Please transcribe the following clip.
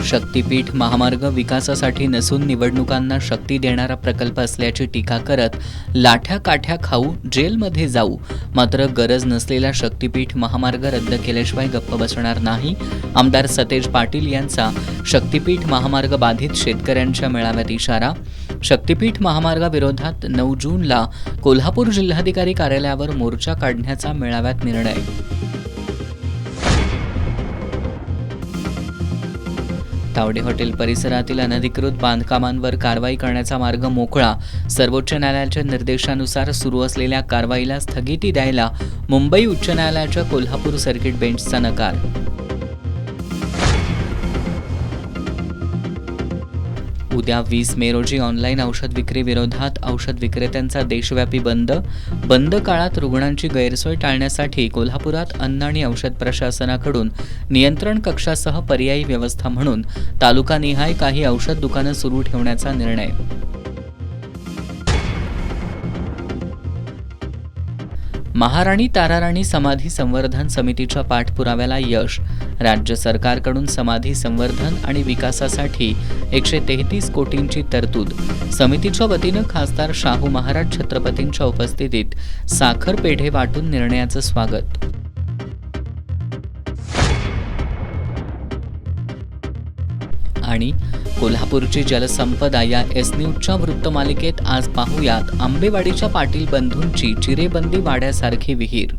शक्तीपीठ महामार्ग विकासासाठी नसून निवडणुकांना शक्ती देणारा प्रकल्प असल्याची टीका करत लाठ्या काठ्या खाऊ जेलमध्ये जाऊ, मात्र गरज नसलेला शक्तीपीठ महामार्ग रद्द केल्याशिवाय गप्प बसणार नाही. आमदार सतेज पाटील यांचा शक्तीपीठ महामार्ग बाधित शेतकऱ्यांच्या मेळाव्यात इशारा. शक्तीपीठ महामार्गाविरोधात 9 जूनला कोल्हापूर जिल्हाधिकारी कार्यालयावर मोर्चा काढण्याचा मेळाव्यात निर्णय. तावडे हॉटेल परिसरातील अनधिकृत बांधकामांवर कारवाई करण्याचा मार्ग मोकळा. सर्वोच्च न्यायालयाच्या निर्देशानुसार सुरू असलेल्या कारवाईला स्थगिती द्यायला मुंबई उच्च न्यायालयाच्या कोल्हापूर सर्किट बेंचचा नकार. उद्या 20 मे रोजी ऑनलाईन औषध विक्री विरोधात औषध विक्रेत्यांचा देशव्यापी बंद काळात रुग्णांची गैरसोय टाळण्यासाठी कोल्हापुरात अन्न आणि औषध प्रशासनाकडून नियंत्रण कक्षासह पर्यायी व्यवस्था म्हणून तालुकानिहाय काही औषध दुकानं सुरू ठेवण्याचा निर्णय. महाराणी ताराराणी समाधी संवर्धन समितीच्या पाठपुराव्याला यश. राज्य सरकारकडून समाधी संवर्धन आणि विकासासाठी 133 कोटींची तरतूद. समितीच्या वतीनं खासदार शाहू महाराज छत्रपतींच्या उपस्थितीत साखर पेढे वाटून निर्णयाचं स्वागत. आणि कोल्हापूरची जलसंपदा या एस न्यूजच्या वृत्तमालिकेत आज पाहूयात आंबेवाडीच्या पाटील बंधूंची चिरेबंदी वाड्यासारखी विहीर.